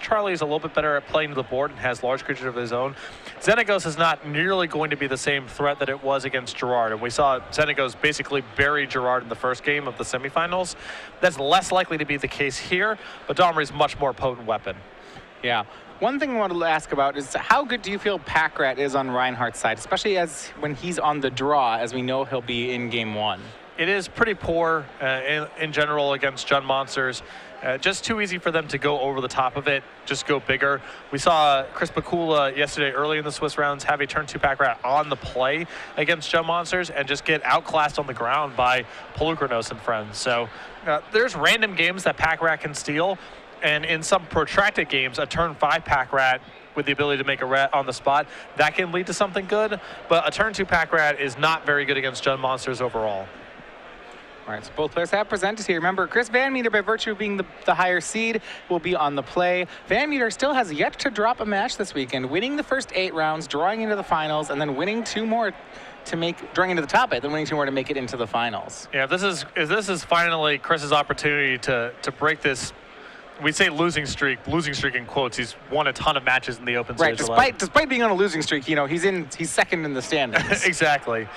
Charlie is a little bit better at playing to the board and has large creatures of his own, Xenagos is not nearly going to be the same threat that it was against Gerard. And we saw Xenagos basically bury Gerard in the first game of the semifinals. That's less likely to be the case here, but Domri is much more potent weapon. Yeah. One thing I wanted to ask about is how good do you feel Packrat is on Rinehart's side, especially as when he's on the draw, as we know he'll be in game one? It is pretty poor in general against Jund monsters. Just too easy for them to go over the top of it, just go bigger. We saw Chris Bakula yesterday early in the Swiss rounds have a turn 2 Packrat on the play against Jund monsters and just get outclassed on the ground by Polukranos and friends. So there's random games that Packrat can steal. And in some protracted games, a turn 5 Packrat with the ability to make a rat on the spot, that can lead to something good. But a turn 2 Packrat is not very good against Jund monsters overall. All right, so both players have presented here. Remember, Chris VanMeter, by virtue of being the higher seed, will be on the play. VanMeter still has yet to drop a match this weekend, winning the first 8 rounds, drawing into the finals, and then winning 2 more to drawing into the top 8, then winning 2 more to make it into the finals. Yeah, if this is finally Chris's opportunity to break this. We say losing streak in quotes. He's won a ton of matches in the open stage. Right, despite being on a losing streak, he's second in the standings. Exactly.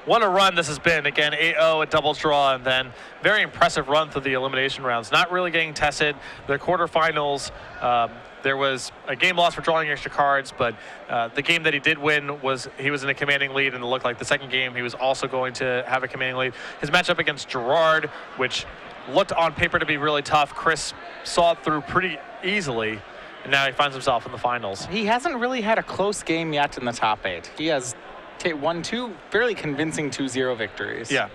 What a run this has been. Again, 8-0 at doubles draw, and then very impressive run through the elimination rounds. Not really getting tested. The quarterfinals, there was a game loss for drawing extra cards, but the game that he did win he was in a commanding lead, and it looked like the second game he was also going to have a commanding lead. His matchup against Gerard, which looked on paper to be really tough, Chris saw it through pretty easily, and now he finds himself in the finals. He hasn't really had a close game yet in the top 8. He has won 2 fairly convincing 2-0 victories. Yeah.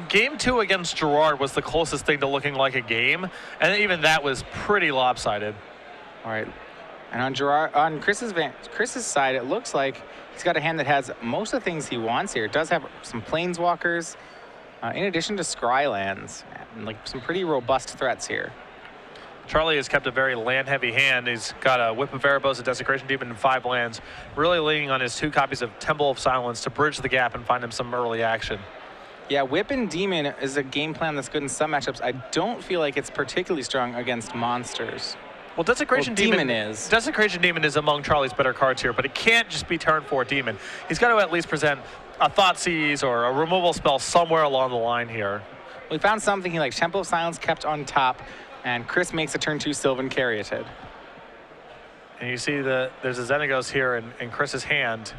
Game 2 against Gerard was the closest thing to looking like a game, and even that was pretty lopsided. All right. And on Chris's side, it looks like he's got a hand that has most of the things he wants here. It does have some Planeswalkers, in addition to Scrylands, and like some pretty robust threats here. Charlie has kept a very land-heavy hand. He's got a Whip of Erebos, a Desecration Demon, and 5 lands, really leaning on his 2 copies of Temple of Silence to bridge the gap and find him some early action. Yeah, Whip and Demon is a game plan that's good in some matchups. I don't feel like it's particularly strong against monsters. Well, Desecration Demon is. Desecration Demon is among Charlie's better cards here, but it can't just be turn 4 Demon. He's got to at least present a Thoughtseize or a removal spell somewhere along the line here. We found something he likes. Temple of Silence kept on top, and Chris makes a turn 2 Sylvan Caryatid. And you see there's a Xenagos here in Chris's hand.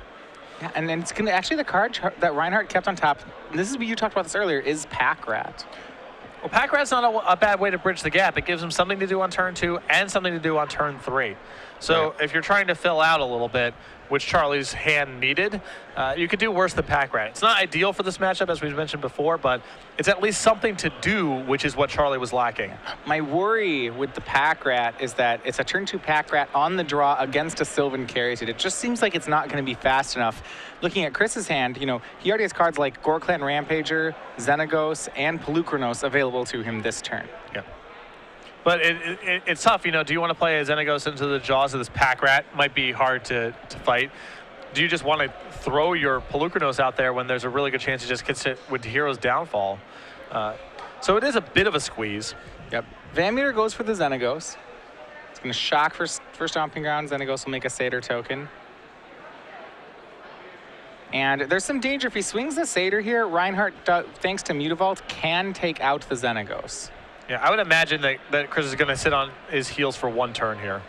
Yeah, and then it's gonna actually the card that Rinehart kept on top. And this is what you talked about this earlier. Is Packrat. Well, Packrat's not a bad way to bridge the gap. It gives him something to do on turn 2 and something to do on turn 3. So if you're trying to fill out a little bit, which Charlie's hand needed, you could do worse than Packrat. It's not ideal for this matchup, as we've mentioned before, but it's at least something to do, which is what Charlie was lacking. My worry with the Packrat is that it's a turn 2 Packrat on the draw against a Sylvan Caryatid. It just seems like it's not going to be fast enough. Looking at Chris's hand, he already has cards like Gorklan Rampager, Xenagos, and Polukranos available to him this turn. Yeah. But it's tough, do you want to play a Xenagos into the jaws of this Packrat? Might be hard to fight. Do you just want to throw your Polukranos out there when there's a really good chance it just gets hit with Hero's Downfall? So it is a bit of a squeeze. Yep. VanMeter goes for the Xenagos. It's going to shock for Stomping Ground. Xenagos will make a Satyr token. And there's some danger. If he swings the Satyr here, Rinehart, thanks to Mutavault, can take out the Xenagos. Yeah, I would imagine that Chris is going to sit on his heels for 1 turn here.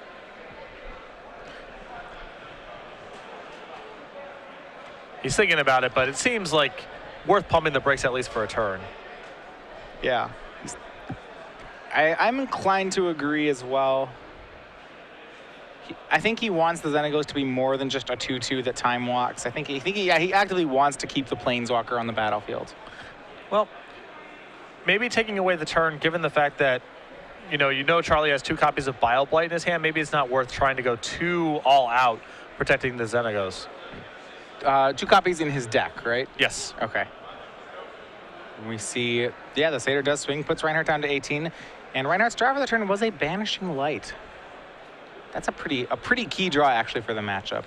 He's thinking about it, but it seems like worth pumping the brakes at least for a turn. Yeah. I'm inclined to agree as well. I think he wants the Xenagos to be more than just a 2-2 that time walks. I think he actively wants to keep the Planeswalker on the battlefield. Well, maybe taking away the turn, given the fact that, Charlie has 2 copies of Bile Blight in his hand, maybe it's not worth trying to go too all out protecting the Xenagos. 2 copies in his deck, right? Yes. Okay. We see, the Satyr does swing, puts Rinehart down to 18, and Rinehart's draw for the turn was a Banishing Light. That's a pretty key draw actually for the matchup.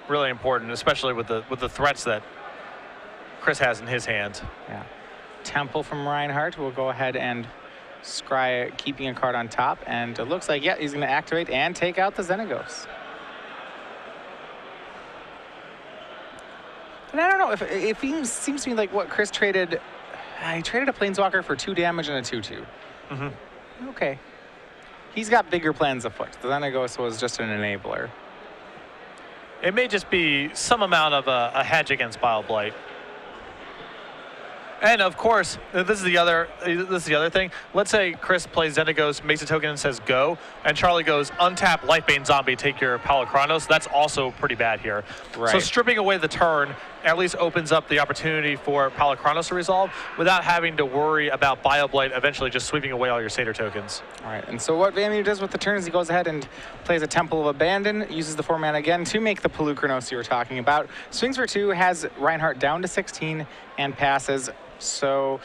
Really important, especially with the threats that Chris has in his hand. Yeah. Temple from Rinehart will go ahead and Scry keeping a card on top, and it looks like, yeah, he's going to activate and take out the Xenagos. And I don't know, if he seems to me like what Chris traded, he traded a Planeswalker for 2 damage and a 2/2. Mm-hmm. Okay. He's got bigger plans afoot. The Xenagos was just an enabler. It may just be some amount of a hedge against Bile Blight. And of course, this is the other thing. Let's say Chris plays Xenagos, makes a token and says go, and Charlie goes untap Lightbane Zombie, take your Palicronos. That's also pretty bad here. Right. So stripping away the turn at least opens up the opportunity for Palicronos to resolve without having to worry about Bile Blight eventually just sweeping away all your Satyr tokens. All right, and so what VanMeter does with the turn is he goes ahead and plays a Temple of Abandon, uses the 4 mana again to make the Palicronos you were talking about. Swings for 2, has Rinehart down to 16, and passes. So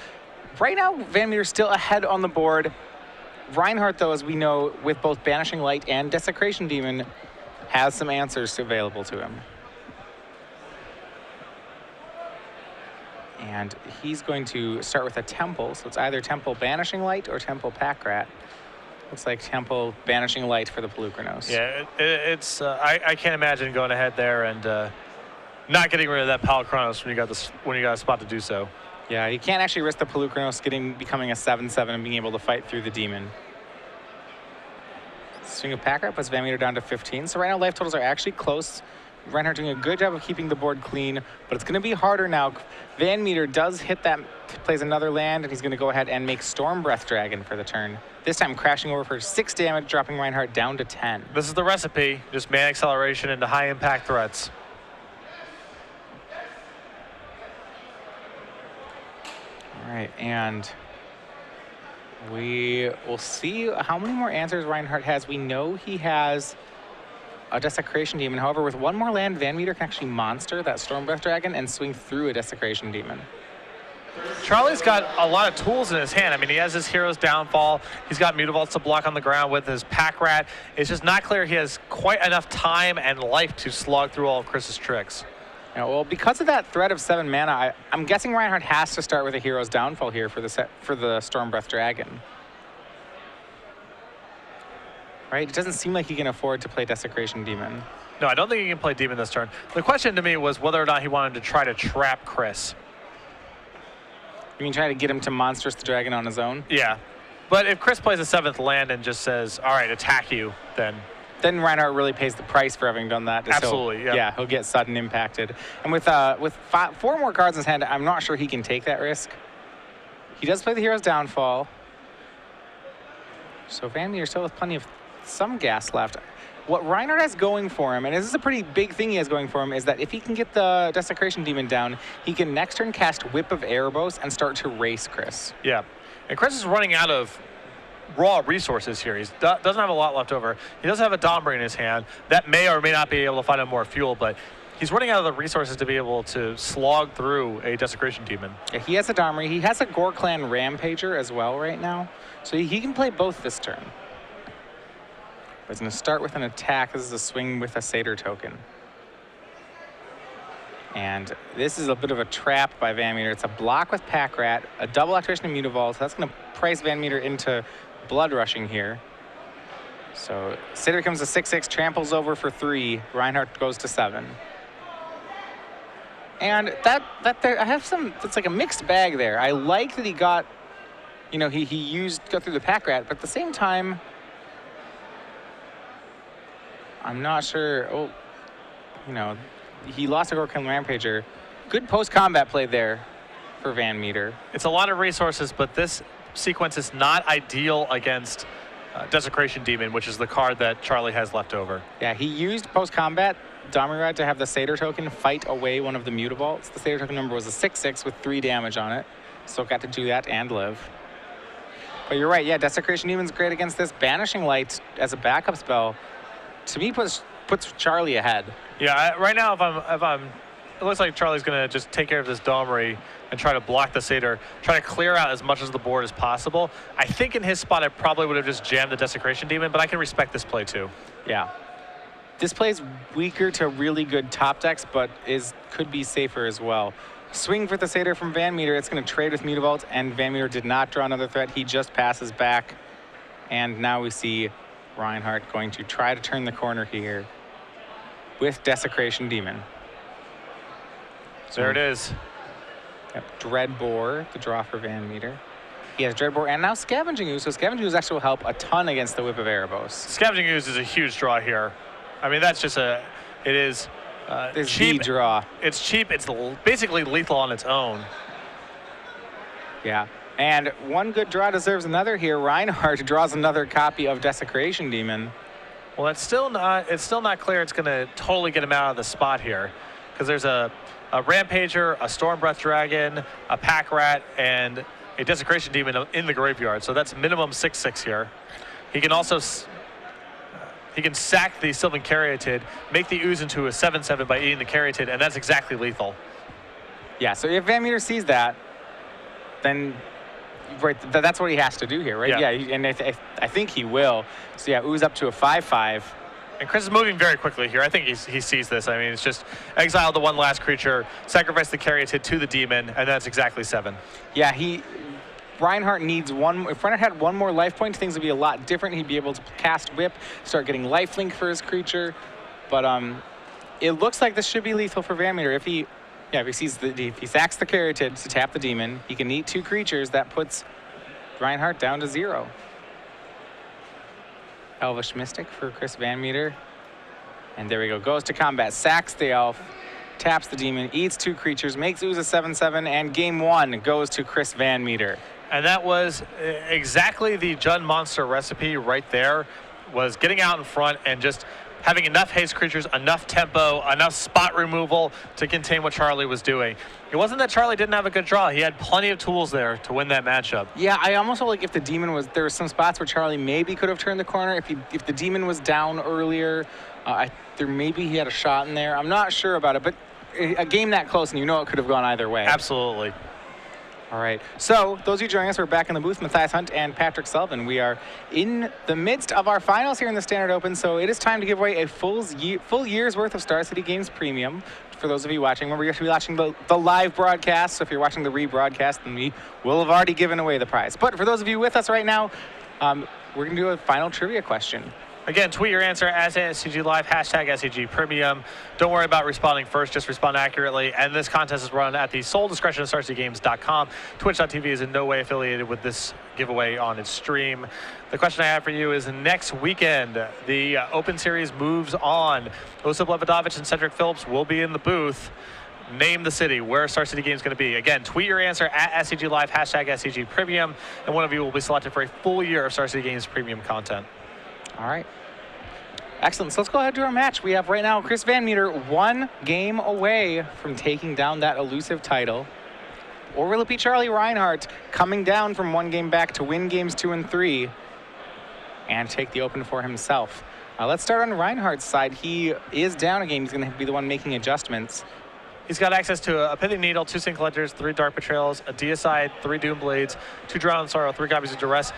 right now, VanMeter's still ahead on the board. Rinehart, though, as we know, with both Banishing Light and Desecration Demon, has some answers available to him. And he's going to start with a Temple, so it's either Temple Banishing Light or Temple Packrat. Looks like Temple Banishing Light for the Palicronos. Yeah, it's I can't imagine going ahead there and not getting rid of that Palicronos when you got a spot to do so. Yeah, you can't actually risk the Palicronos becoming a 7/7 and being able to fight through the demon. Swing of Packrat puts VanMeter down to 15. So right now life totals are actually close. Rinehart doing a good job of keeping the board clean, but it's going to be harder now. VanMeter does hit that, plays another land, and he's going to go ahead and make Storm Breath Dragon for the turn. This time crashing over for 6 damage, dropping Rinehart down to 10. This is the recipe, just mana acceleration into high impact threats. All right, and we will see how many more answers Rinehart has. We know he has a Desecration Demon. However, with 1 more land, VanMeter can actually monster that Storm Breath Dragon and swing through a Desecration Demon. Charlie's got a lot of tools in his hand. I mean, he has his Hero's Downfall. He's got Mutavaults to block on the ground with his Packrat. It's just not clear he has quite enough time and life to slog through all of Chris's tricks. Yeah, well, because of that threat of 7 mana, I'm guessing Rinehart has to start with a Hero's Downfall here for the Storm Breath Dragon. Right? It doesn't seem like he can afford to play Desecration Demon. No, I don't think he can play Demon this turn. The question to me was whether or not he wanted to try to trap Chris. You mean try to get him to monstrous the dragon on his own? Yeah. But if Chris plays a 7th land and just says, all right, attack you, then Rinehart really pays the price for having done that. Absolutely, yeah. Yeah, he'll get sudden impacted. And with 4 more cards in his hand, I'm not sure he can take that risk. He does play the Hero's Downfall. So VanMeter still with plenty of some gas left. What Rinehart has going for him, and this is a pretty big thing he has going for him, is that if he can get the Desecration Demon down, he can next turn cast Whip of Erebos and start to race Chris. Yeah. And Chris is running out of raw resources here. He doesn't have a lot left over. He does have a Domri in his hand. That may or may not be able to find him more fuel, but he's running out of the resources to be able to slog through a Desecration Demon. Yeah, he has a Domri. He has a Gore Clan Rampager as well right now. So he can play both this turn. But he's going to start with an attack. This is a swing with a Satyr token. And this is a bit of a trap by VanMeter. It's a block with Packrat, a double activation of Mutavault. That's going to price VanMeter into blood rushing here. So Satyr comes to 6/6, tramples over for 3. Rinehart goes to 7. And I have some, it's like a mixed bag there. I like that he got, he got through the Packrat, but at the same time, I'm not sure, he lost a Gore Clan Rampager. Good post-combat play there for VanMeter. It's a lot of resources, but this sequence is not ideal against Desecration Demon, which is the card that Charlie has left over. Yeah, he used post-combat Domirad to have the Satyr token fight away one of the Mutavaults. The Satyr token number was a 6/6 with 3 damage on it. So got to do that and live. But you're right, yeah, Desecration Demon's great against this. Banishing Light as a backup spell, to me, puts Charlie ahead. Yeah, right now, it looks like Charlie's going to just take care of this Domri and try to block the Satyr, try to clear out as much of the board as possible. I think in his spot, I probably would have just jammed the Desecration Demon, but I can respect this play too. Yeah. This play's weaker to really good top decks, but could be safer as well. Swing for the Satyr from VanMeter. It's going to trade with Mutavault, and VanMeter did not draw another threat. He just passes back. And now we see Rinehart going to try to turn the corner here with Desecration Demon. There it is. Yep. Dreadbore, the draw for VanMeter. He has Dreadbore and now Scavenging Ooze. So Scavenging Ooze actually will help a ton against the Whip of Erebos. Scavenging Ooze is a huge draw here. I mean, that's just it is cheap. Draw. It's cheap. It's basically lethal on its own. Yeah. And one good draw deserves another here. Rinehart draws another copy of Desecration Demon. Well, it's still not clear it's going to totally get him out of the spot here, because there's a Rampager, a Storm Breath Dragon, a Pack Rat, and a Desecration Demon in the graveyard. So that's minimum 6/6 here. He can also he can sack the Sylvan Caryatid, make the Ooze into a 7/7 by eating the Caryatid, and that's exactly lethal. Yeah, so if VanMeter sees that, then that's what he has to do here, right? Yeah, and I think he will. So yeah, Ooze up to a 5/5. And Chris is moving very quickly here. I think he sees this. I mean, it's just exile the one last creature, sacrifice the Caryatid to the demon, and that's exactly 7. Yeah, Rinehart needs one. If Rinehart had one more life point, things would be a lot different. He'd be able to cast Whip, start getting lifelink for his creature. But it looks like this should be lethal for VanMeter. If he sacks the Caryatid to tap the demon, he can eat 2 creatures. That puts Rinehart down to 0. Elvish Mystic for Chris VanMeter. And there we go. Goes to combat, sacks the elf, taps the demon, eats 2 creatures, makes Ooze a 7/7, and game 1 goes to Chris VanMeter. And that was exactly the Jund Monster recipe right there, was getting out in front and just having enough haste creatures, enough tempo, enough spot removal to contain what Charlie was doing. It wasn't that Charlie didn't have a good draw. He had plenty of tools there to win that matchup. Yeah, I almost felt like if the demon was, there were some spots where Charlie maybe could have turned the corner. If the demon was down earlier, maybe he had a shot in there. I'm not sure about it, but a game that close and you know it could have gone either way. Absolutely. All right, so those of you joining us, we're back in the booth, Matthias Hunt and Patrick Sullivan. We are in the midst of our finals here in the Standard Open, so it is time to give away a full year's worth of Star City Games Premium. For those of you watching, remember you have to be watching the live broadcast, so if you're watching the rebroadcast, then we will have already given away the prize. But for those of you with us right now, we're going to do a final trivia question. Again, tweet your answer as SCG Live, hashtag SCG Premium. Don't worry about responding first, just respond accurately. And this contest is run at the sole discretion of StarCityGames.com. Twitch.tv is in no way affiliated with this giveaway on its stream. The question I have for you is, next weekend, the Open Series moves on. Osip Levodovich and Cedric Phillips will be in the booth. Name the city where Star City Games is going to be. Again, tweet your answer at SCG Live, hashtag SCG Premium, and one of you will be selected for a full year of Star City Games Premium content. All right. Excellent. So let's go ahead and do our match. We have right now Chris VanMeter 1 game away from taking down that elusive title. Or will it be Charlie Rinehart coming down from 1 game back to win games 2 and 3 and take the Open for himself? Let's start on Rinehart's side. He is down a game. He's going to be the one making adjustments. He's got access to a Pithing Needle, 2 Sin Collectors, 3 Dark Betrayals, a Deicide, 3 Doom Blades, 2 Drowned Sorrow, 3 copies of Duress.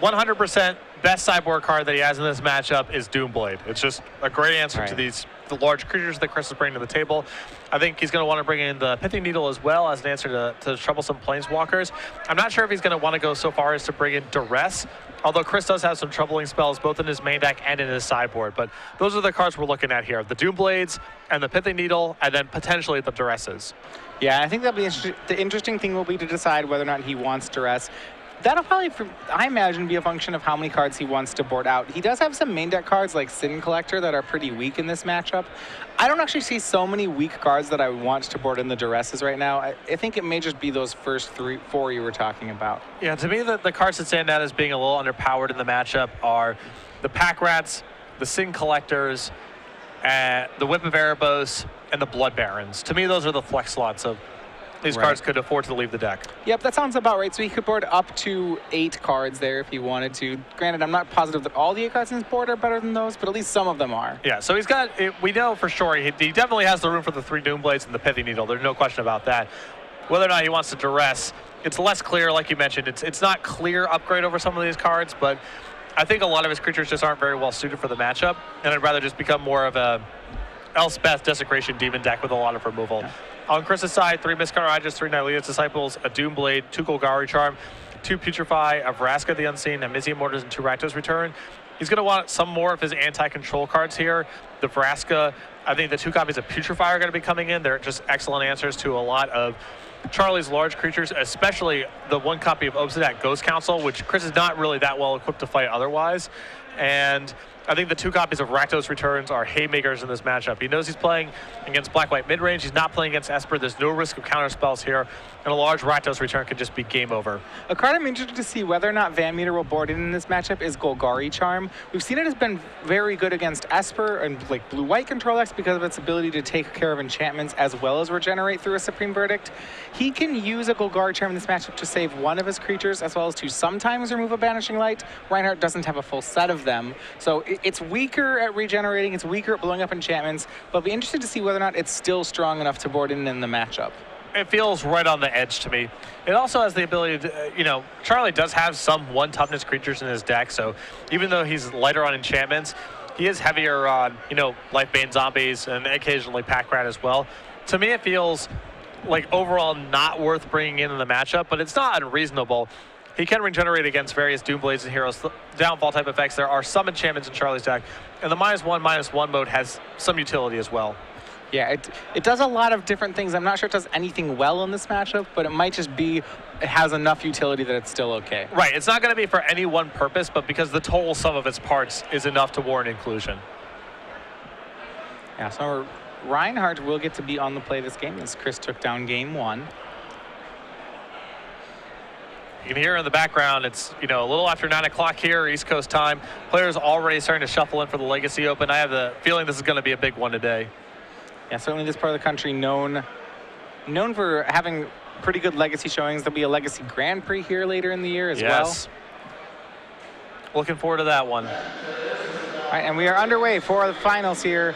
100% best sideboard card that he has in this matchup is Doomblade. It's just a great answer to the large creatures that Chris is bringing to the table. I think he's going to want to bring in the Pithing Needle as well as an answer to troublesome Planeswalkers. I'm not sure if he's going to want to go so far as to bring in Duress, although Chris does have some troubling spells both in his main deck and in his sideboard. But those are the cards we're looking at here, the Doomblades and the Pithing Needle, and then potentially the Duresses. Yeah, I think that'll be the interesting thing will be to decide whether or not he wants Duress. That'll probably, I imagine, be a function of how many cards he wants to board out. He does have some main deck cards like Sin Collector that are pretty weak in this matchup. I don't actually see so many weak cards that I want to board in the Duresses right now. I think it may just be those first 4 you were talking about. Yeah, to me, the cards that stand out as being a little underpowered in the matchup are the Pack Rats, the Sin Collectors, the Whip of Erebos, and the Blood Barons. To me, those are the flex slots of these cards could afford to leave the deck. Yep, that sounds about right. So he could board up to 8 cards there if he wanted to. Granted, I'm not positive that all the 8 cards in his board are better than those, but at least some of them are. Yeah, so he's got, we know for sure, he definitely has the room for the 3 Doomblades and the Pithing Needle. There's no question about that. Whether or not he wants to Duress, it's less clear, like you mentioned. It's not clear upgrade over some of these cards, but I think a lot of his creatures just aren't very well suited for the matchup, and I'd rather just become more of a Elspeth Desecration Demon deck with a lot of removal. Yeah. On Chris's side, 3 Mistcounter Aegis, 3 Nylea's Disciples, a Doomblade, 2 Golgari Charm, 2 Putrefy, a Vraska the Unseen, a Mizzy Mortars, and 2 Rakdos Return. He's going to want some more of his anti-control cards here. The Vraska, I think the 2 copies of Putrefy are going to be coming in. They're just excellent answers to a lot of Charlie's large creatures, especially the 1 copy of Obsidian Ghost Council, which Chris is not really that well equipped to fight otherwise. And I think the 2 copies of Rakdos Returns are haymakers in this matchup. He knows he's playing against black-white mid-range. He's not playing against Esper. There's no risk of counter spells here, and a large Rakdos Return could just be game over. A card I'm interested to see whether or not VanMeter will board in this matchup is Golgari Charm. We've seen it has been very good against Esper and like blue-white control decks because of its ability to take care of enchantments as well as regenerate through a Supreme Verdict. He can use a Golgari Charm in this matchup to save 1 of his creatures as well as to sometimes remove a Banishing Light. Rinehart doesn't have a full set of them, so it's weaker at regenerating, it's weaker at blowing up enchantments, but I'll be interested to see whether or not it's still strong enough to board in the matchup. It feels right on the edge to me. It also has the ability to, Charlie does have some 1 toughness creatures in his deck, so even though he's lighter on enchantments, he is heavier on, Lifebane zombies and occasionally Pack Rat as well. To me, it feels like overall not worth bringing in the matchup, but it's not unreasonable. He can regenerate against various Doomblades and Heroes downfall type effects. There are some enchantments in Charlie's deck, and the -1/-1 mode has some utility as well. Yeah, it does a lot of different things. I'm not sure it does anything well in this matchup, but it might just be it has enough utility that it's still okay. Right, it's not going to be for any one purpose, but because the total sum of its parts is enough to warrant inclusion. Yeah, so Rinehart will get to be on the play this game as Chris took down game 1. You can hear in the background, it's a little after 9 o'clock here, East Coast time. Players already starting to shuffle in for the Legacy Open. I have the feeling this is going to be a big one today. Yeah, certainly this part of the country known for having pretty good Legacy showings. There'll be a Legacy Grand Prix here later in the year as well. Looking forward to that one. All right, and we are underway for the finals here.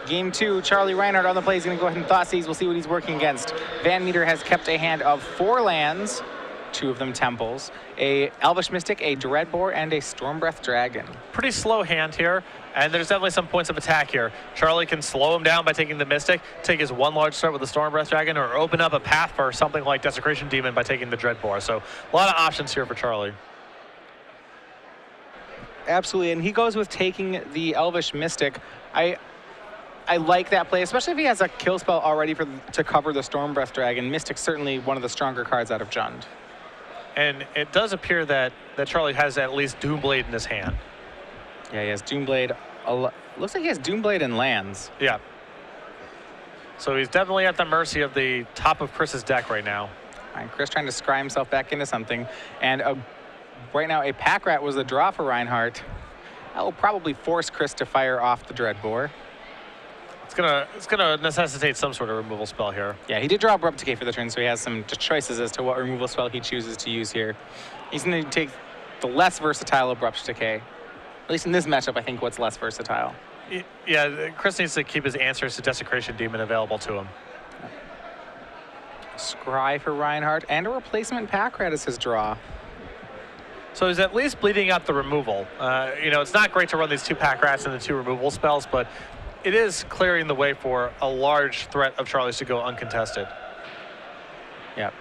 Game 2, Charlie Rinehart on the play. He's going to go ahead and Thoughtseize. We'll see what he's working against. VanMeter has kept a hand of 4 lands, 2 of them temples, a Elvish Mystic, a Dreadbore, and a Stormbreath Dragon. Pretty slow hand here, and there's definitely some points of attack here. Charlie can slow him down by taking the Mystic, take his 1 large start with the Stormbreath Dragon, or open up a path for something like Desecration Demon by taking the Dreadbore. So a lot of options here for Charlie. Absolutely, and he goes with taking the Elvish Mystic. I like that play, especially if he has a kill spell already to cover the Stormbreath Dragon. Mystic's certainly one of the stronger cards out of Jund. And it does appear that Charlie has at least Doomblade in his hand. Yeah, he has Doomblade. Looks like he has Doomblade and lands. Yeah. So he's definitely at the mercy of the top of Chris's deck right now. All right, Chris trying to scry himself back into something. And right now, a Pack Rat was the draw for Rinehart. That will probably force Chris to fire off the Dreadbore. It's gonna necessitate some sort of removal spell here. Yeah, he did draw Abrupt Decay for the turn, so he has some choices as to what removal spell he chooses to use here. He's going to take the less versatile Abrupt Decay. At least in this matchup, I think what's less versatile. Yeah, Chris needs to keep his answers to Desecration Demon available to him. Scry for Rinehart, and a replacement Pack Rat is his draw. So he's at least bleeding out the removal. It's not great to run these 2 Pack Rats and the 2 removal spells, but it is clearing the way for a large threat of Charlie's to go uncontested. Yep.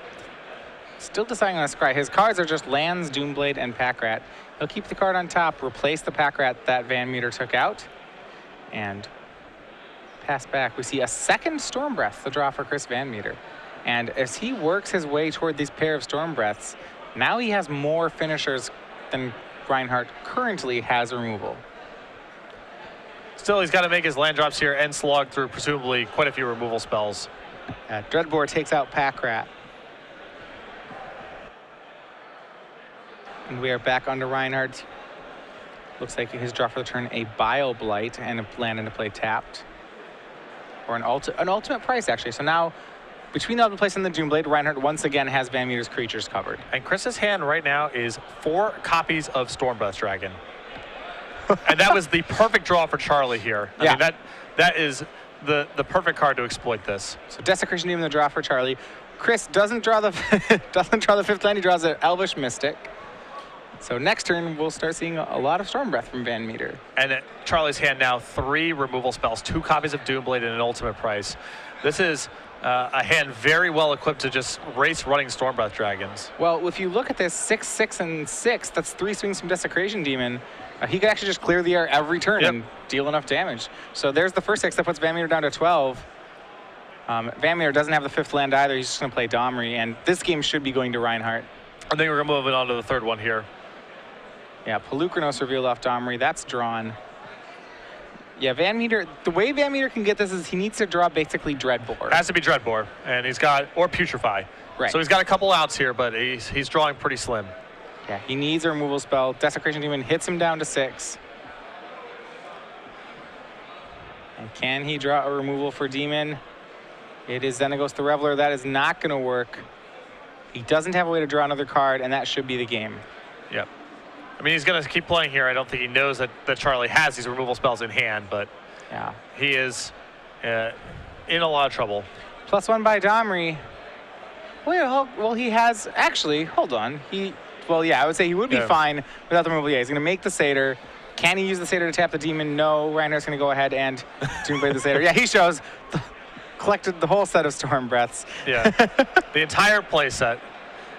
Still deciding on a scry. His cards are just lands, Doomblade, and Pack Rat. He'll keep the card on top, replace the Pack Rat that VanMeter took out, and pass back. We see a second Stormbreath, the draw for Chris VanMeter. And as he works his way toward these pair of Stormbreaths, now he has more finishers than Rinehart currently has removal. Still, he's got to make his land drops here and slog through presumably quite a few removal spells. Dreadbore takes out Pack Rat. And we are back under Rinehart. Looks like his draw for the turn, a Bile Blight and a land into play tapped. Or an ultimate price, actually. So now, between the ultimate price and the Doomblade, Rinehart once again has VanMeter's creatures covered. And Chris's hand right now is 4 copies of Stormbreath Dragon. And that was the perfect draw for Charlie here. I mean, that is the perfect card to exploit this. So Desecration Demon the draw for Charlie. Chris doesn't draw the 5th land, he draws an Elvish Mystic. So next turn, we'll start seeing a lot of Stormbreath from VanMeter. And Charlie's hand now 3 removal spells, 2 copies of Doomblade and an ultimate price. This is a hand very well equipped to just race running Stormbreath Dragons. Well, if you look at this 6, 6, and 6, that's 3 swings from Desecration Demon. He could actually just clear the air every turn and deal enough damage. So there's the first 6 that puts VanMeter down to 12. VanMeter doesn't have the 5th land either. He's just going to play Domri, and this game should be going to Rinehart. I think we're going to move on to the third one here. Yeah, Pelucranos revealed off Domri. That's drawn. Yeah, VanMeter, the way VanMeter can get this is he needs to draw basically Dreadbore. Has to be Dreadbore, and he's got, or Putrefy. Right. So he's got a couple outs here, but he's drawing pretty slim. Yeah, he needs a removal spell. Desecration Demon hits him down to 6. And can he draw a removal for Demon? It is Xenagos the Reveler. That is not going to work. He doesn't have a way to draw another card, and that should be the game. Yep. I mean, he's going to keep playing here. I don't think he knows that Charlie has these removal spells in hand, but yeah, he is in a lot of trouble. +1 by Domri. Well, he has, actually, hold on. Well, yeah, I would say he would be fine without the removal. Yeah, he's going to make the Satyr. Can he use the Satyr to tap the Demon? No. Reiner's going to go ahead and Doomblade the Satyr. Yeah, he shows. Collected the whole set of Storm Breaths. Yeah, the entire play set.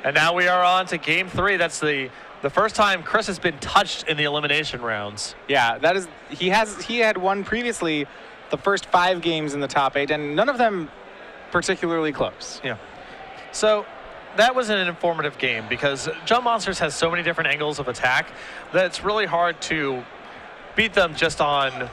And now we are on to game 3. That's the first time Chris has been touched in the elimination rounds. Yeah, that is, he had won previously the first 5 games in the top 8, and none of them particularly close. Yeah. So that was an informative game because Jump Monsters has so many different angles of attack that it's really hard to beat them just on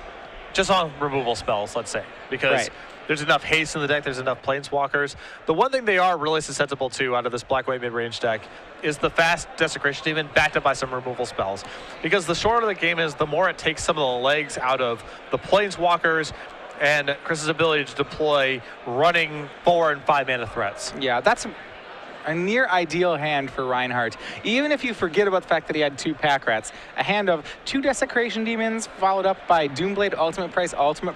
removal spells, let's say, because there's enough haste in the deck, there's enough planeswalkers. The one thing they are really susceptible to out of this black-white mid-range deck is the fast Desecration Demon backed up by some removal spells. Because the shorter the game is, the more it takes some of the legs out of the planeswalkers and Chris's ability to deploy running 4 and 5 mana threats. Yeah, that's a near ideal hand for Rinehart. Even if you forget about the fact that he had 2 Pack Rats, a hand of 2 Desecration Demons followed up by Doomblade Ultimate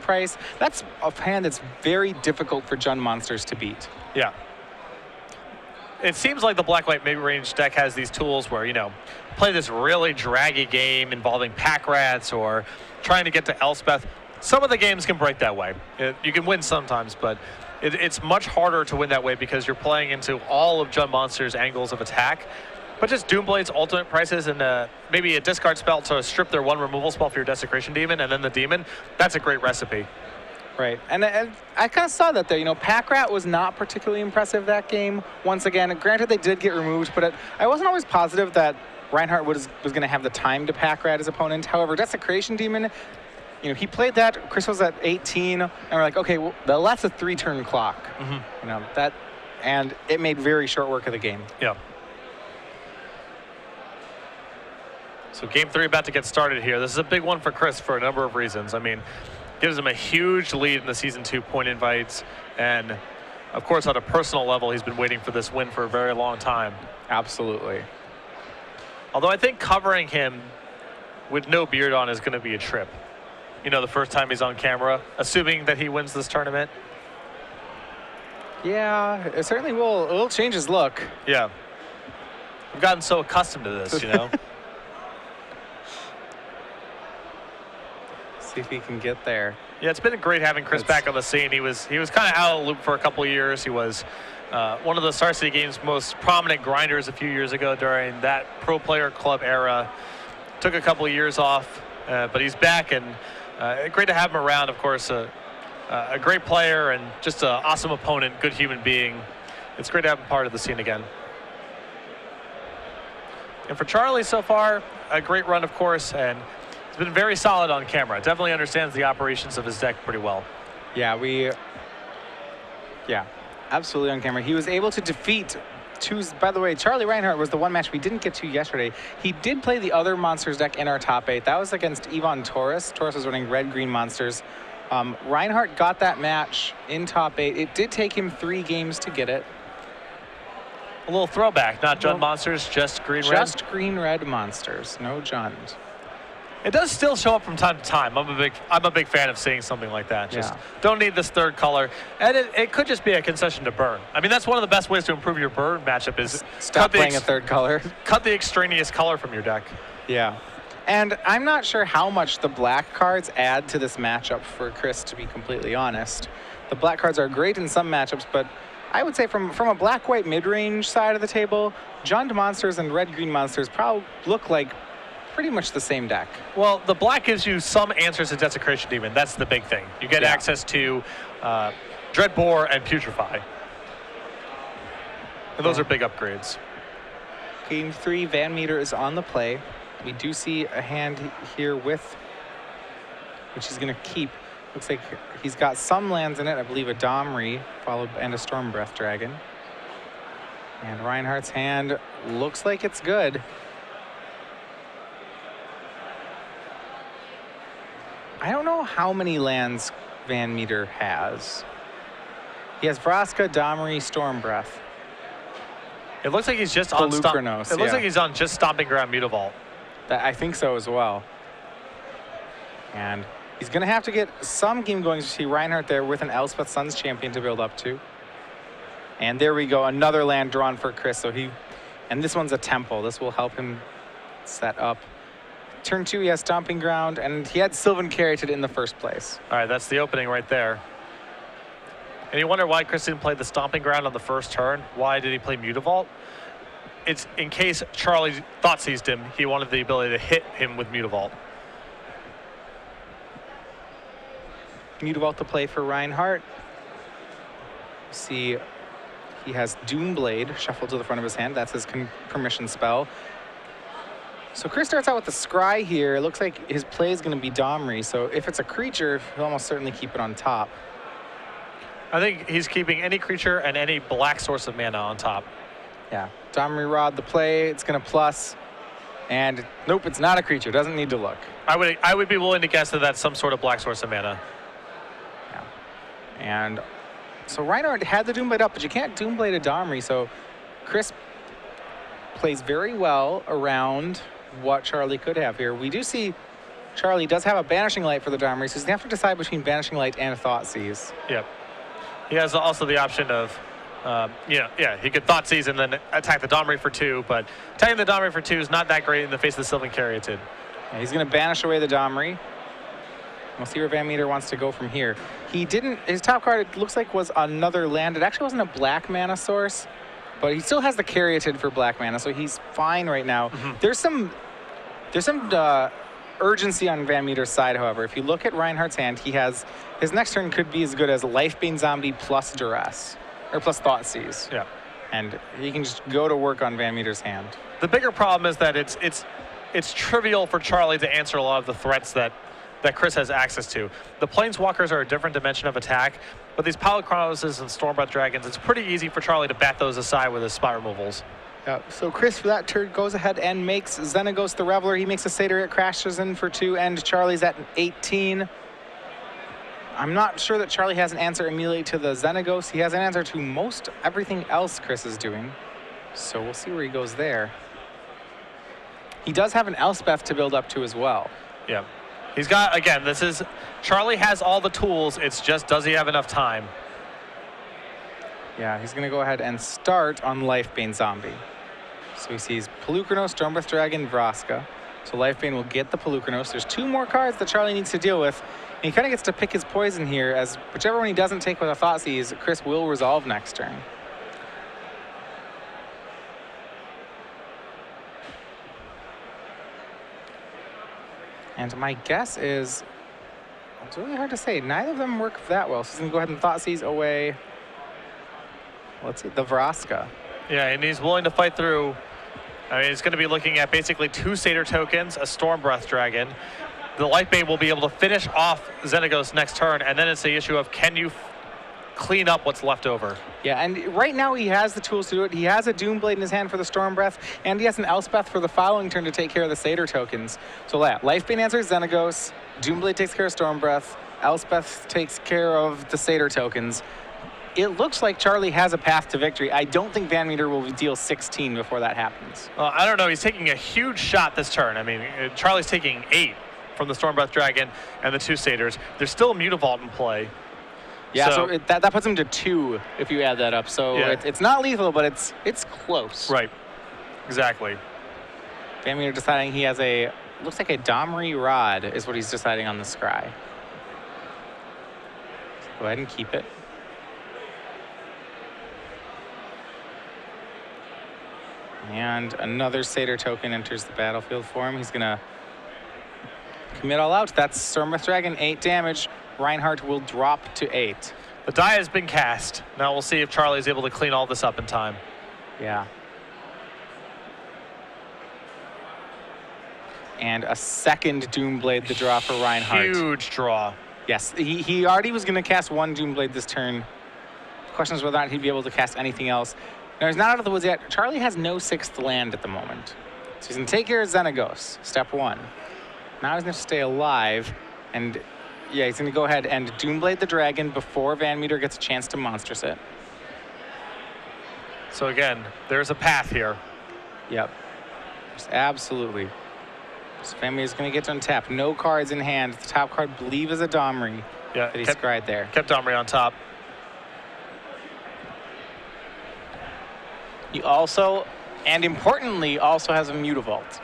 Price. That's a hand that's very difficult for Jund Monsters to beat. Yeah. It seems like the black-white mid-range deck has these tools where, play this really draggy game involving Pack Rats or trying to get to Elspeth. Some of the games can break that way. You can win sometimes, but it's much harder to win that way because you're playing into all of Jund Monster's angles of attack. But just Doomblade's ultimate prices and maybe a discard spell to strip their 1 removal spell for your Desecration Demon and then the Demon, that's a great recipe. Right, and I kind of saw that there. Pack Rat was not particularly impressive that game. Once again, granted they did get removed, but I wasn't always positive that Rinehart was going to have the time to Pack Rat his opponent. However, Desecration Demon, he played that. Chris was at 18, and we're like, okay, well, that's a 3-turn clock. Mm-hmm. And it made very short work of the game. Yeah. So game 3 about to get started here. This is a big one for Chris for a number of reasons. I mean, gives him a huge lead in the Season 2 point invites, and of course, on a personal level, he's been waiting for this win for a very long time. Absolutely. Although I think covering him with no beard on is going to be a trip. The first time he's on camera, assuming that he wins this tournament. Yeah, it certainly will. It will change his look. Yeah. I've gotten so accustomed to this, See if he can get there. Yeah, it's been great having Chris back on the scene. He was kind of out of the loop for a couple of years. He was one of the Star City Games' most prominent grinders a few years ago during that Pro Player Club era. Took a couple of years off, but he's back, and great to have him around. Of course, a great player and just an awesome opponent, good human being. It's great to have him part of the scene again. And for Charlie so far, a great run, of course, and he's been very solid on camera. Definitely understands the operations of his deck pretty well. Yeah, absolutely on camera. He was able to defeat by the way, Charlie Rinehart was the one match we didn't get to yesterday. He did play the other Monsters deck in our top 8. That was against Ivan Torres. Torres was running red-green Monsters. Rinehart got that match in top 8. It did take him 3 games to get it. A little throwback, not Jund Monsters, just green-red? Just green-red Monsters, no Jund. It does still show up from time to time. I'm a big fan of seeing something like that. Just don't need this third color. And it could just be a concession to burn. I mean, that's one of the best ways to improve your burn matchup is stop playing a third color. Cut the extraneous color from your deck. Yeah. And I'm not sure how much the black cards add to this matchup for Chris, to be completely honest. The black cards are great in some matchups, but I would say from a black-white mid-range side of the table, Jund Monsters and red-green Monsters probably look like pretty much the same deck. Well, the black gives you some answers to Desecration Demon. That's the big thing. You get access to Dreadbore and Putrefy. And those are big upgrades. Game 3, VanMeter is on the play. We do see a hand here with, which he's going to keep. Looks like he's got some lands in it. I believe a Domri and a Stormbreath Dragon. And Rinehart's hand looks like it's good. I don't know how many lands VanMeter has. He has Vraska, Domri, Stormbreath. It looks like he's just on just Stomping Ground Mutavault. I think so as well. And he's going to have to get some game going. You see Rinehart there with an Elspeth Suns Champion to build up to. And there we go, another land drawn for Chris. And this one's a Temple. This will help him set up. Turn 2, he has Stomping Ground, and he had Sylvan Caryatid in the first place. All right, that's the opening right there. And you wonder why Chris didn't play the Stomping Ground on the first turn. Why did he play Mutavault? It's in case Charlie thought seized him, he wanted the ability to hit him with Mutavault. Mutavault to play for Rinehart. See, he has Doomblade shuffled to the front of his hand. That's his permission spell. So Chris starts out with the Scry here. It looks like his play is going to be Domri. So if it's a creature, he'll almost certainly keep it on top. I think he's keeping any creature and any black source of mana on top. Yeah, Domri Rod the play. It's going to plus. And nope, it's not a creature. Doesn't need to look. I would be willing to guess that that's some sort of black source of mana. Yeah. And so Rinehart had the Doomblade up, but you can't Doomblade a Domri. So Chris plays very well around what Charlie could have here. We do see Charlie does have a Banishing Light for the Domri, so he's going to have to decide between Banishing Light and Thoughtseize. Yep. He has also the option of, he could Thoughtseize and then attack the Domri for 2, but attacking the Domri for 2 is not that great in the face of the Sylvan Caryatid. Yeah, he's going to banish away the Domri. We'll see where VanMeter wants to go from here. His top card, it looks like, was another land. It actually wasn't a black mana source, but he still has the Caryatid for black mana, so he's fine right now. Mm-hmm. There's some urgency on VanMeter's side, however. If you look at Rinehart's hand, his next turn could be as good as Lifebane Zombie plus Duress, or plus Thoughtseize. Yeah. And he can just go to work on VanMeter's hand. The bigger problem is that it's trivial for Charlie to answer a lot of the threats that Chris has access to. The Planeswalkers are a different dimension of attack, but these Polychronoses and Stormbreath Dragons, it's pretty easy for Charlie to bat those aside with his spot removals. Yeah, so Chris, for that turn, goes ahead and makes Xenagos the Reveler. He makes a Satyr, it crashes in for 2, and Charlie's at 18. I'm not sure that Charlie has an answer immediately to the Xenagos. He has an answer to most everything else Chris is doing. So we'll see where he goes there. He does have an Elspeth to build up to as well. Yeah. He's got, again, Charlie has all the tools. It's just, does he have enough time? Yeah, he's going to go ahead and start on Lifebane Zombie. So he sees Pelucranos, Stormbreath Dragon, Vraska. So Lifebane will get the Pelucranos. There's 2 more cards that Charlie needs to deal with. And he kind of gets to pick his poison here, as whichever one he doesn't take with a Thoughtseize, Chris will resolve next turn. And my guess is, it's really hard to say. Neither of them work that well. So he's going to go ahead and Thoughtseize away. Let's see, the Vraska. Yeah, and he's willing to fight through. I mean, he's going to be looking at basically 2 Satyr tokens, a Stormbreath Dragon. The Lifebane will be able to finish off Xenagos next turn, and then it's the issue of, can you clean up what's left over? Yeah, and right now he has the tools to do it. He has a Doomblade in his hand for the Stormbreath, and he has an Elspeth for the following turn to take care of the Satyr tokens. So yeah, Lifebane answers Xenagos, Doomblade takes care of Stormbreath, Elspeth takes care of the Satyr tokens. It looks like Charlie has a path to victory. I don't think VanMeter will deal 16 before that happens. Well, I don't know. He's taking a huge shot this turn. I mean, Charlie's taking 8 from the Stormbreath Dragon and the 2 Satyrs. There's still a Mutavault in play. Yeah, so that puts him to 2 if you add that up. So yeah, it's not lethal, but it's close. Right. Exactly. VanMeter deciding he has a looks like a Domri Rod is what he's deciding on the scry. Go ahead and keep it. And another Satyr token enters the battlefield for him. He's going to commit all out. That's Stormwrath Dragon, 8 damage. Rinehart will drop to 8. The die has been cast. Now we'll see if Charlie is able to clean all this up in time. Yeah. And a second Doomblade, the draw for Rinehart. Huge draw. Yes, he already was going to cast one Doomblade this turn. The question is whether or not he'd be able to cast anything else. Now, he's not out of the woods yet. Charlie has no 6th land at the moment. So he's going to take care of Xenagos, step 1. Now he's going to stay alive. And, yeah, he's going to go ahead and Doomblade the Dragon before VanMeter gets a chance to Monstrous it. So, again, there's a path here. Yep. Just absolutely. So VanMeter's going to get to untap. No cards in hand. The top card, I believe, is a Domri that he scried there. Kept Domri on top. He also, and importantly, also has a Mutavault.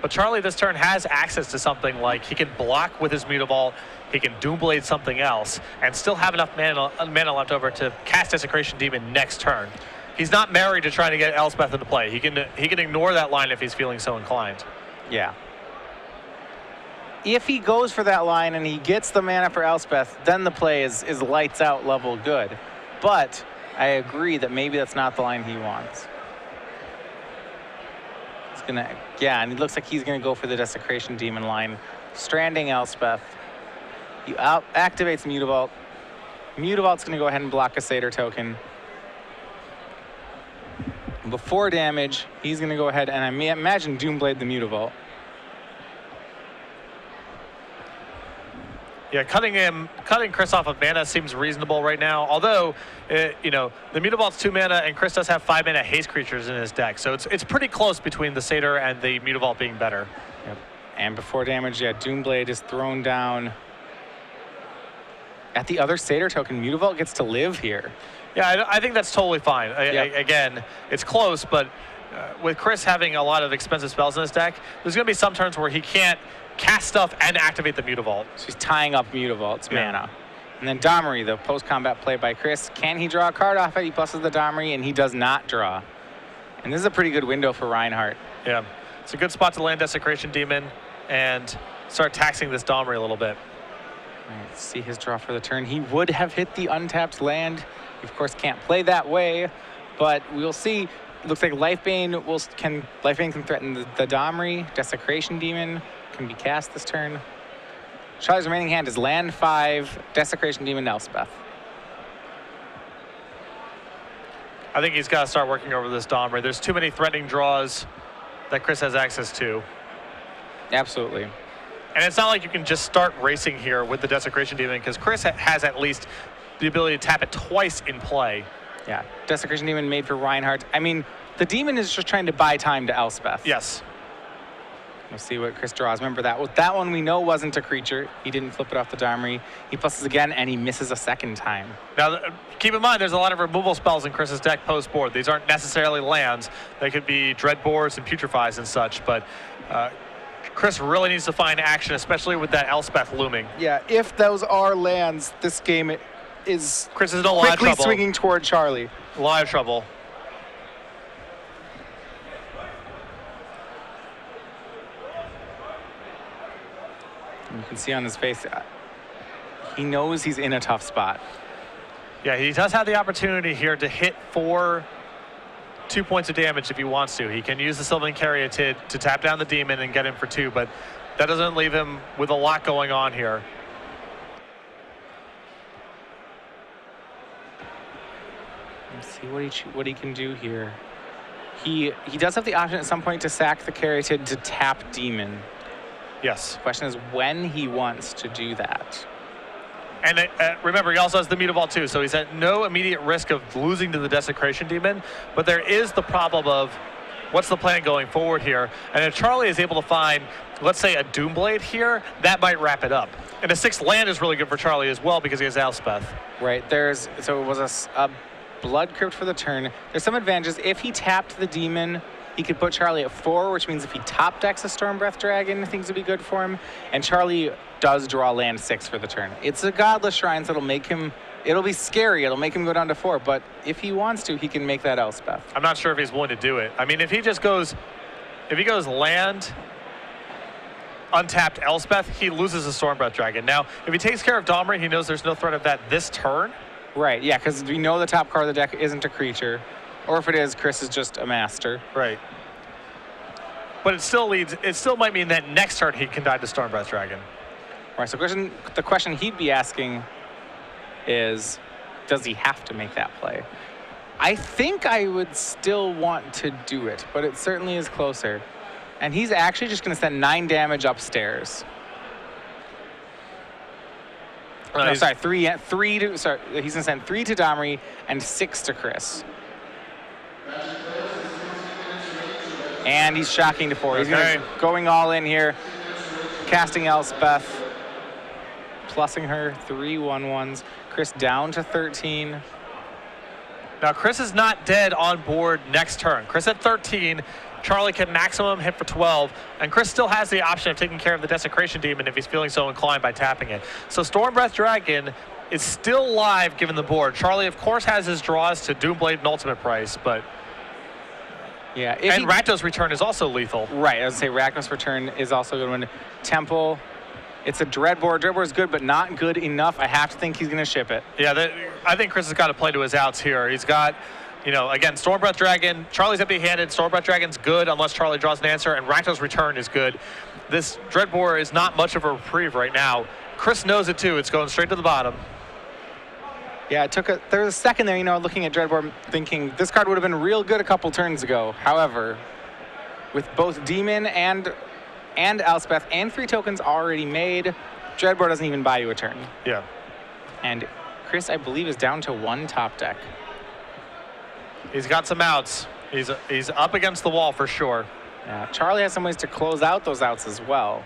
But Charlie this turn has access to something like he can block with his Mutavault, he can Doomblade something else, and still have enough mana left over to cast Desecration Demon next turn. He's not married to trying to get Elspeth into play. He can ignore that line if he's feeling so inclined. Yeah. If he goes for that line and he gets the mana for Elspeth, then the play is lights out level good. But I agree that maybe that's not the line he wants. He's gonna, yeah, and it looks like he's gonna go for the Desecration Demon line, stranding Elspeth. He activates Mutavault. Mutavault's gonna go ahead and block a Satyr token. Before damage, he's gonna go ahead and I imagine Doomblade the Mutavault. Yeah, cutting Chris off of mana seems reasonable right now. Although, you know, the Mutavault's 2 mana, and Chris does have 5 mana haste creatures in his deck, so it's pretty close between the Satyr and the Mutavault being better. Yep. And before damage, yeah, Doomblade is thrown down. At the other Satyr token, Mutavault gets to live here. Yeah, I think that's totally fine. Again, it's close, but with Chris having a lot of expensive spells in his deck, there's going to be some turns where he can't cast stuff and activate the Mutavault. So he's tying up Mutavault's mana. And then Domri, the post-combat play by Chris. Can he draw a card off it? He pluses the Domri, and he does not draw. And this is a pretty good window for Rinehart. Yeah, it's a good spot to land Desecration Demon and start taxing this Domri a little bit. All right, let's see his draw for the turn. He would have hit the untapped land. He, of course, can't play that way, but we'll see. It looks like Lifebane can threaten the Domri. Desecration Demon can be cast this turn. Charlie's remaining hand is land 5, Desecration Demon, Elspeth. I think he's got to start working over this Domri. There's too many threatening draws that Chris has access to. Absolutely. And it's not like you can just start racing here with the Desecration Demon, because Chris has at least the ability to tap it twice in play. Yeah, Desecration Demon made for Rinehart. I mean, the Demon is just trying to buy time to Elspeth. Yes. We'll see what Chris draws. Remember that one we know wasn't a creature. He didn't flip it off the Domri. He pluses again, and he misses a second time. Now, keep in mind, there's a lot of removal spells in Chris's deck post-board. These aren't necessarily lands. They could be Dreadboards and Putrefies and such, but Chris really needs to find action, especially with that Elspeth looming. Yeah, if those are lands, this game is Chris is in a lot of trouble. Quickly swinging toward Charlie. A lot of trouble. You can see on his face, he knows he's in a tough spot. Yeah, he does have the opportunity here to hit for 2 points of damage if he wants to. He can use the Sylvan Caryatid to tap down the Demon and get him for 2, but that doesn't leave him with a lot going on here. Let's see what he can do here. He does have the option at some point to sack the Caryatid to tap Demon. Yes. The question is when he wants to do that. And remember, he also has the Mutavault too, so he's at no immediate risk of losing to the Desecration Demon, but there is the problem of what's the plan going forward here. And if Charlie is able to find, let's say, a Doomblade here, that might wrap it up. And a 6th land is really good for Charlie as well because he has Elspeth. Right, so it was a Blood Crypt for the turn. There's some advantages. If he tapped the Demon He could put Charlie at 4, which means if he top decks a Storm Breath Dragon, things would be good for him. And Charlie does draw land 6 for the turn. It's a Godless Shrine, so it'll be scary. It'll make him go down to 4, but if he wants to, he can make that Elspeth. I'm not sure if he's willing to do it. I mean, if he goes land, untapped Elspeth, he loses a Stormbreath Dragon. Now, if he takes care of Domri, he knows there's no threat of that this turn. Right, yeah, because we know the top card of the deck isn't a creature. Or if it is, Chris is just a master. Right. But it still might mean that next turn he can die to Stormbreath Dragon. Right, so the question he'd be asking is, does he have to make that play? I think I would still want to do it, but it certainly is closer. And he's actually just going to send 9 damage upstairs. No, sorry, he's going to send 3 to Domri and 6 to Chris. And he's shocking to 4. He's going all in here, casting Elspeth, plussing her 3 1/1s. Chris down to 13. Now, Chris is not dead on board next turn. Chris at 13. Charlie can maximum hit for 12, and Chris still has the option of taking care of the Desecration Demon if he's feeling so inclined by tapping it. So Stormbreath Dragon is still live given the board. Charlie, of course, has his draws to Doomblade and Ultimate Price, but... Yeah. And Rakdos Return is also lethal. Right, I was going to say Rakdos Return is also a good one. Temple, it's a Dreadboard. Dreadboard is good, but not good enough. I have to think he's going to ship it. Yeah, I think Chris has got to play to his outs here. He's got... again, Stormbreath Dragon, Charlie's empty-handed. Stormbreath Dragon's good unless Charlie draws an answer, and Rakdos Return is good. This Dreadbore is not much of a reprieve right now. Chris knows it too. It's going straight to the bottom. Yeah, there was a second there, looking at Dreadbore, thinking this card would have been real good a couple turns ago. However, with both Demon and Elspeth and 3 tokens already made, Dreadbore doesn't even buy you a turn. Yeah. And Chris, I believe, is down to 1 top deck. He's got some outs. He's up against the wall for sure. Yeah, Charlie has some ways to close out those outs as well.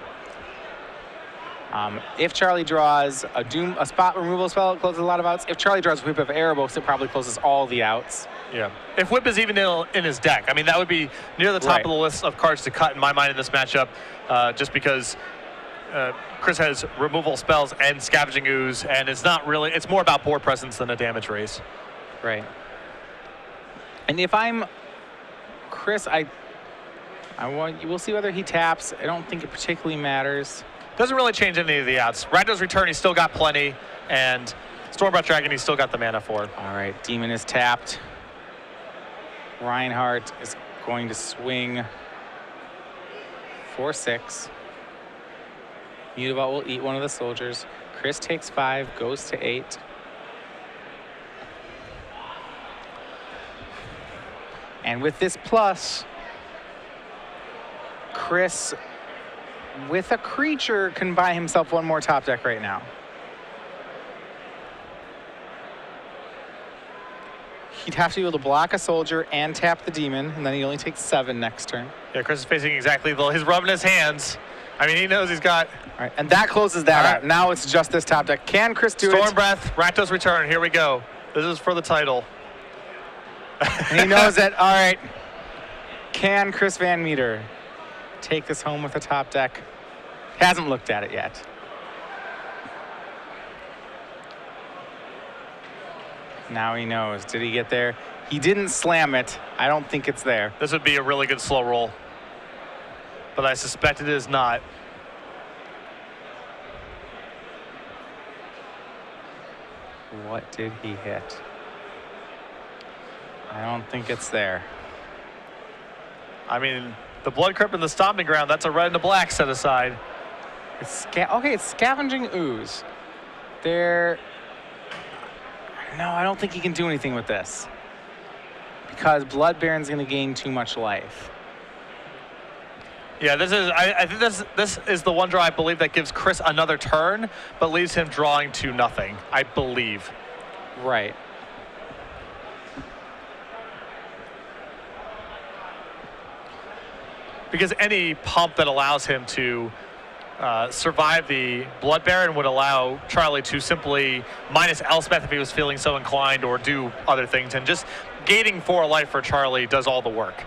If Charlie draws a spot removal spell, it closes a lot of outs. If Charlie draws Whip of Erebos, it probably closes all the outs. Yeah. If Whip is even in his deck, I mean, that would be near the top of the list of cards to cut in my mind in this matchup, just because Chris has removal spells and Scavenging Ooze, and it's more about board presence than a damage raise. Right. And if I'm Chris, we'll see whether he taps. I don't think it particularly matters. Doesn't really change any of the outs. Rakdos Return, he's still got plenty, and Stormbreath Dragon, he's still got the mana for. All right, Demon is tapped. Rinehart is going to swing 4/6. Mutavault will eat one of the soldiers. Chris takes 5, goes to 8. And with this plus, Chris, with a creature, can buy himself 1 more top deck right now. He'd have to be able to block a soldier and tap the demon, and then he only takes 7 next turn. Yeah, Chris is facing exactly he's rubbing his hands. I mean, he knows he's got... All right, and that closes that out. Now it's just this top deck. Can Chris do it? Stormbreath, Rakdos Return, here we go. This is for the title. And he knows that, all right, can Chris VanMeter take this home with a top deck? Hasn't looked at it yet. Now he knows. Did he get there? He didn't slam it. I don't think it's there. This would be a really good slow roll, but I suspect it is not. What did he hit? I don't think it's there. I mean, the Blood Crypt and the Stomping Ground, that's a red and a black set aside. It's it's Scavenging Ooze. No, I don't think he can do anything with this, because Blood Baron's going to gain too much life. Yeah, I think this is the one draw I believe that gives Chris another turn, but leaves him drawing to nothing, I believe. Right. Because any pump that allows him to survive the Blood Baron would allow Charlie to simply minus Elspeth if he was feeling so inclined, or do other things. And just gating 4 life for Charlie does all the work.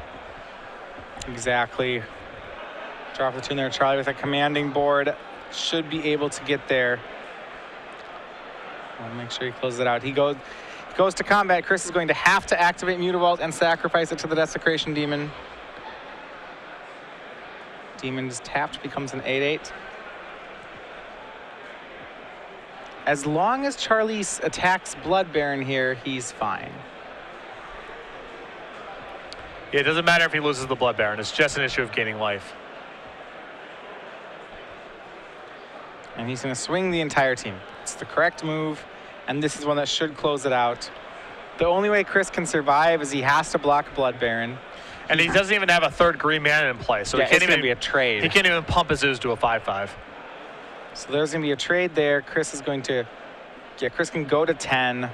Exactly. Drop the tune there. Charlie with a commanding board. Should be able to get there. I'll make sure he closes it out. He goes to combat. Chris is going to have to activate Mutavault and sacrifice it to the Desecration Demon. Demon is tapped, becomes an 8/8. As long as Charlie attacks Blood Baron here, he's fine. Yeah, it doesn't matter if he loses the Blood Baron. It's just an issue of gaining life. And he's going to swing the entire team. It's the correct move, and this is one that should close it out. The only way Chris can survive is he has to block Blood Baron. And he doesn't even have a third green mana in play, so Yeah, he can't it's going even to be a trade. He can't even pump his ooze to a 5/5. So there's going to be a trade there. Chris is going to, yeah, Chris can go to 10.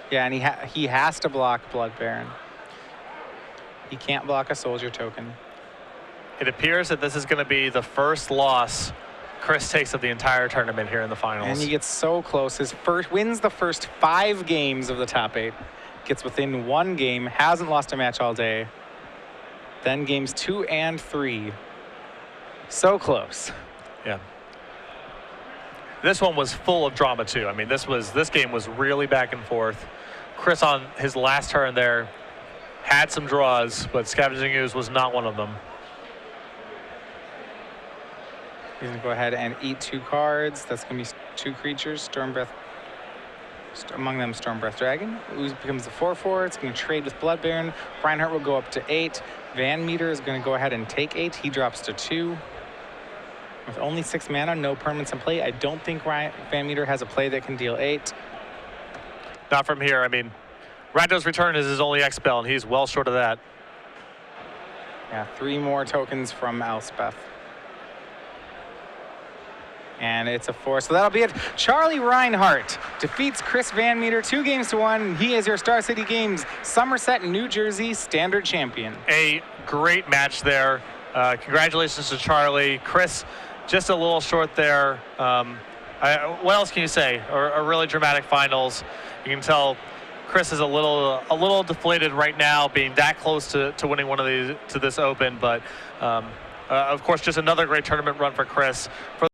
Yeah, and he has to block Blood Baron. He can't block a soldier token. It appears that this is going to be the first loss Chris takes of the entire tournament here in the finals. And he gets so close. Wins the first 5 games of the top 8. Gets within 1 game. Hasn't lost a match all day. Then games 2 and 3. So close. Yeah. This one was full of drama too. I mean, this game was really back and forth. Chris on his last turn there had some draws, but Scavenging Ooze was not one of them. He's going to go ahead and eat 2 cards. That's going to be 2 creatures. Storm Breath, among them Storm Breath Dragon. Ooze becomes a 4/4. It's going to trade with Blood Baron. Rinehart will go up to 8. VanMeter is going to go ahead and take 8. He drops to 2. With only 6 mana, no permanents in play, I don't think VanMeter has a play that can deal 8. Not from here. I mean, Rando's Return is his only X-Spell, and he's well short of that. Yeah, 3 more tokens from Elspeth. And it's a 4. So that'll be it. Charlie Rinehart defeats Chris VanMeter 2-1. He is your Star City Games Somerset, New Jersey standard champion. A great match there. Congratulations to Charlie. Chris, just a little short there. What else can you say? A really dramatic finals. You can tell Chris is a little deflated right now, being that close to winning one of these to this Open. But of course, just another great tournament run for Chris.